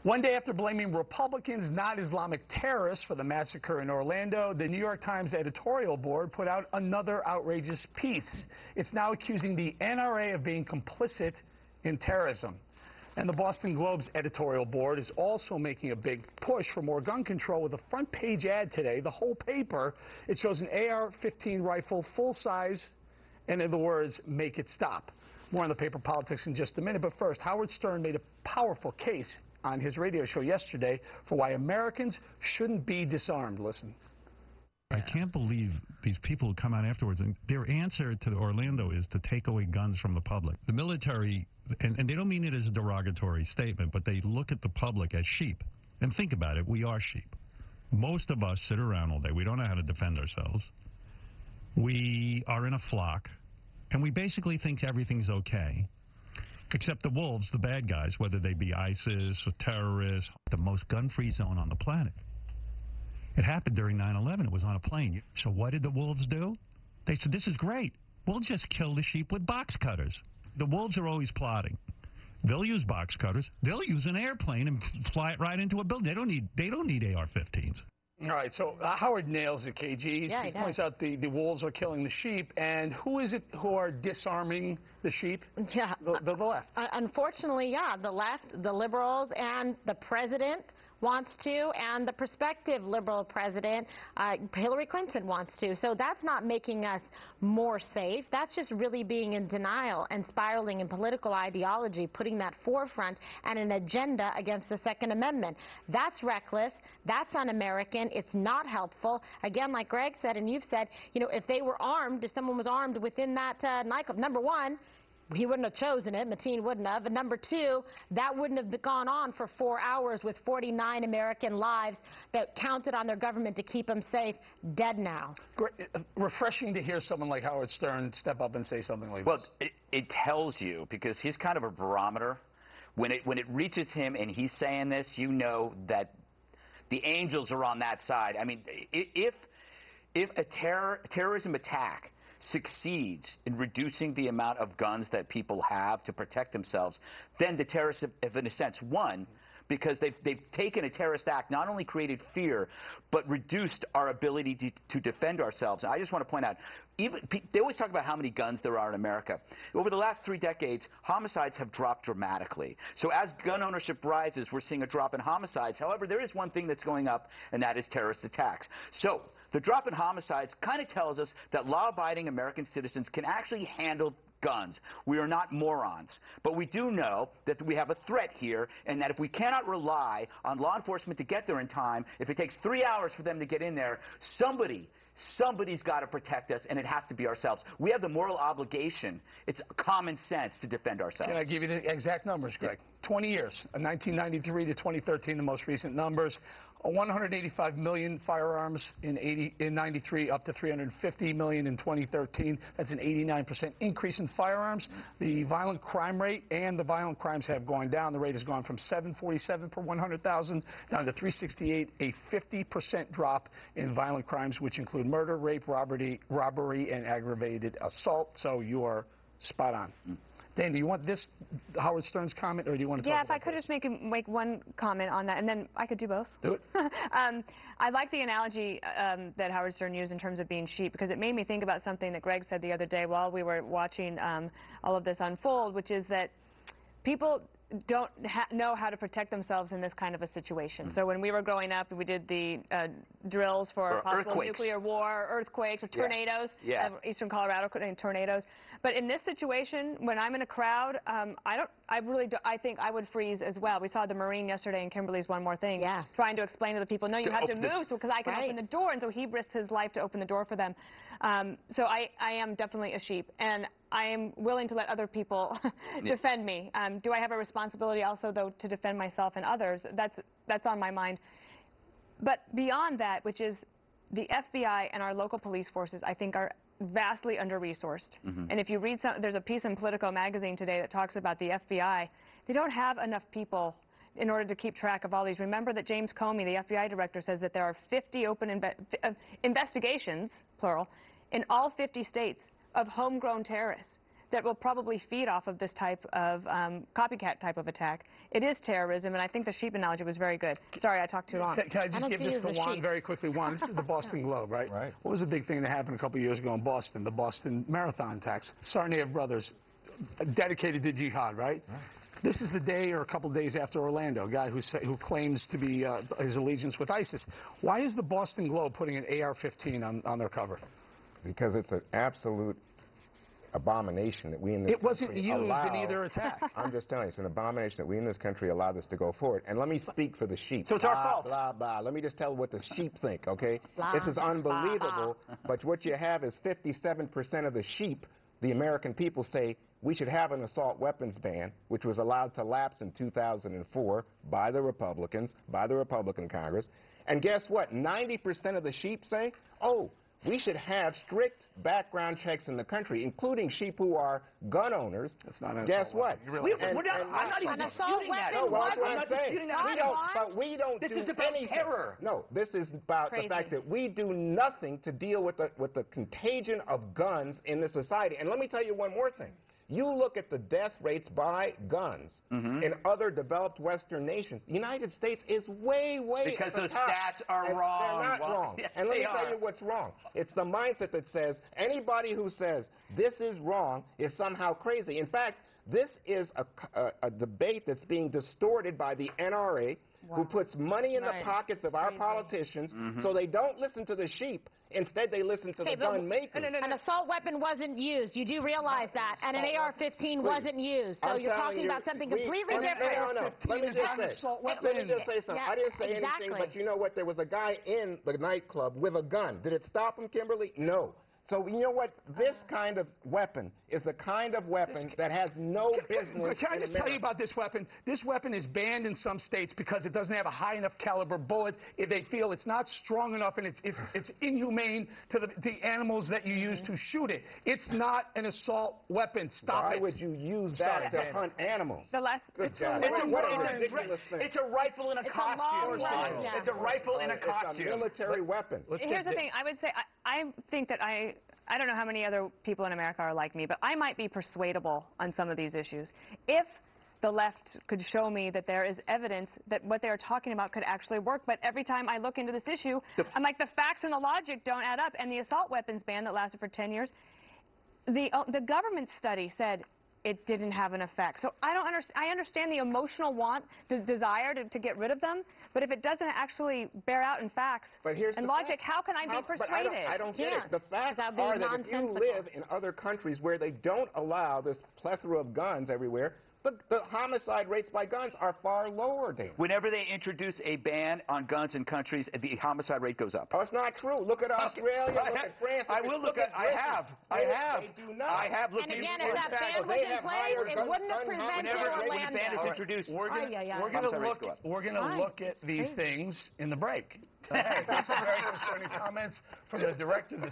One day after blaming Republicans, not Islamic terrorists, for the massacre in Orlando, the New York Times editorial board put out another outrageous piece. It's now accusing the NRA of being complicit in terrorism. And the Boston Globe's editorial board is also making a big push for more gun control with a front page ad today, the whole paper. It shows an AR-15 rifle, full size, and in the words, "Make it stop." More on the paper politics in just a minute, but first, Howard Stern made a powerful case on his radio show yesterday for why Americans shouldn't be disarmed. Listen. I can't believe these people who come out afterwards, and their answer to Orlando is to take away guns from the public. The military, and they don't mean it as a derogatory statement, but they look at the public as sheep. And think about it, we are sheep. Most of us sit around all day. We don't know how to defend ourselves. We are in a flock, and we basically think everything's okay. Except the wolves, the bad guys, whether they be ISIS or terrorists, the most gun-free zone on the planet. It happened during 9/11. It was on a plane. So what did the wolves do? They said, this is great. We'll just kill the sheep with box cutters. The wolves are always plotting. They'll use box cutters. They'll use an airplane and fly it right into a building. They don't need AR-15s. All right, so Howard nails it, KG. Yeah, he points out the wolves are killing the sheep. And who is it who are disarming the sheep? Yeah. The left. Unfortunately, yeah, the left, the liberals, and the president wants to, and the prospective liberal president, Hillary Clinton, wants to. So that's not making us more safe. That's just really being in denial and spiraling in political ideology, putting that forefront and an agenda against the Second Amendment. That's reckless. That's un-American. It's not helpful. Again, like Greg said, and you've said, you know, if they were armed, if someone was armed within that nightclub, number one, he wouldn't have chosen it. Mateen wouldn't have. And number two, that wouldn't have gone on for 4 hours with 49 American lives that counted on their government to keep them safe, dead now. Refreshing to hear someone like Howard Stern step up and say something like this. Well, it tells you, because he's kind of a barometer. When it reaches him and he's saying this, you know that the angels are on that side. I mean, if a terrorism attack succeeds in reducing the amount of guns that people have to protect themselves, then the terrorists have in a sense won, because they've taken a terrorist act, not only created fear, but reduced our ability to defend ourselves. And I just want to point out, they always talk about how many guns there are in America. Over the last 3 decades, homicides have dropped dramatically. So as gun ownership rises, we're seeing a drop in homicides. However, there is one thing that's going up, and that is terrorist attacks. So the drop in homicides kind of tells us that law-abiding American citizens can actually handle guns. We are not morons. But we do know that we have a threat here, and that if we cannot rely on law enforcement to get there in time, if it takes 3 hours for them to get in there, somebody's got to protect us, and it has to be ourselves. We have the moral obligation. It's common sense to defend ourselves. Can I give you the exact numbers, Greg? 20 years, 1993 to 2013, the most recent numbers. 185 million firearms in 93, up to 350 million in 2013. That's an 89% increase in firearms. The violent crime rate and the violent crimes have gone down. The rate has gone from 747 per 100,000 down to 368, a 50% drop in violent crimes, which include murder, rape, robbery, and aggravated assault. So you are spot on. Dan, do you want this Howard Stern's comment, or do you want to talk about if I could this? just make one comment on that, and then I could do both. Do it. I like the analogy that Howard Stern used in terms of being sheep, because it made me think about something that Greg said the other day while we were watching all of this unfold, which is that people don't know how to protect themselves in this kind of a situation. So when we were growing up, we did the drills for possible nuclear war, earthquakes, or tornadoes. Eastern Colorado tornadoes. But in this situation, when I'm in a crowd, I think I would freeze as well. We saw the Marine yesterday in Kimberly's One More Thing, trying to explain to the people, no, you have to move because I can open the door, and so he risked his life to open the door for them. So I am definitely a sheep, and I am willing to let other people defend me. Do I have a responsibility also, though, to defend myself and others? That's on my mind. But beyond that, which is the FBI and our local police forces, I think, are vastly under-resourced. And if you read there's a piece in Politico magazine today that talks about the FBI. They don't have enough people in order to keep track of all these. Remember that James Comey, the FBI director, says that there are 50 open investigations, plural, in all 50 states of homegrown terrorists. that will probably feed off of this type of copycat type of attack. It is terrorism, and I think the sheep analogy was very good. Sorry, I talked too long. Can I just give this to Juan very quickly? Juan, this is the Boston Globe, right? Right. What was the big thing that happened a couple of years ago in Boston? The Boston Marathon attacks. Tsarnaev brothers, dedicated to jihad, right? This is the day or a couple of days after Orlando, a guy who claims to be his allegiance with ISIS. Why is the Boston Globe putting an AR-15 on their cover? Because it's an absolute abomination that we in this It wasn't country used allow, in either attack. I'm just telling you, it's an abomination that we in this country allow this to go forward. And let me speak for the sheep. So it's our fault. Blah, blah. Let me just tell what the sheep think, okay? Blah, this is blah, unbelievable, but what you have is 57% of the sheep, the American people, say we should have an assault weapons ban, which was allowed to lapse in 2004 by the Republicans, by the Republican Congress. And guess what? 90% of the sheep say, oh, we should have strict background checks in the country, including sheep who are gun owners. That's not an Guess assault what? weapon. I'm not even An assault disputing that. weapon No, well, that's what wasn't I'm saying. disputing that. We don't, but we don't This do is about anything. terror. No, this is about Crazy. the fact that we do nothing to deal with the contagion of guns in this society. And let me tell you one more thing. You look at the death rates by guns in other developed Western nations. The United States is way, way Because at the those top. stats are And wrong. They're not Well, wrong. yes, And let they me tell are. you what's wrong. It's the mindset that says anybody who says this is wrong is somehow crazy. In fact, this is a debate that's being distorted by the NRA, who puts money in the Right. pockets of our politicians so they don't listen to the sheep. Instead, they listen to the gun makers. An assault weapon wasn't used. You do realize that. And an AR-15 wasn't used. So I'm you're telling talking you, about something we- completely no, different. No. Let me is just not an say. assault Let weapon. me just say something. Yeah, I didn't say anything, exactly. but you know what? There was a guy in the nightclub with a gun. Did it stop him, Kimberly? No. So you know what? This kind of weapon is the kind of weapon that has no business. Can I in just tell you America. about this weapon? This weapon is banned in some states because it doesn't have a high enough caliber bullet. If they feel it's not strong enough and it's inhumane to the animals that you use to shoot it. It's not an assault weapon. Stop Why it. would you use that to hunt animals? The last, Good God. It's What a ridiculous thing. It's a rifle in a It's a costume. long rifle, yeah. It's a rifle in a It's costume. a military weapon. Here's the thing. I would say I think that I don't know how many other people in America are like me, but I might be persuadable on some of these issues. If the left could show me that there is evidence that what they're talking about could actually work, but every time I look into this issue, I'm like, the facts and the logic don't add up. And the assault weapons ban that lasted for 10 years, the government study said it didn't have an effect. So I understand the emotional desire to get rid of them, but if it doesn't actually bear out in facts But here's and the logic, fact. how can I be But persuaded? I don't get Yeah, it. The facts that would be are that if you nonsensical. live in other countries where they don't allow this plethora of guns everywhere, the homicide rates by guns are far lower, Dan. Whenever they introduce a ban on guns in countries, the homicide rate goes up. Oh, it's not true. Look at Australia. Look at France. I will look at. I Britain. have. They do not. I have looked And at. again, in if that fact, ban was they in have place, higher it gun- wouldn't have gun prevented whenever when the Orlando. ban is introduced, We're Ay, ay, ay. gonna Homicide rates go up. Right. look at these things in the break. There's some very concerning comments from the director of the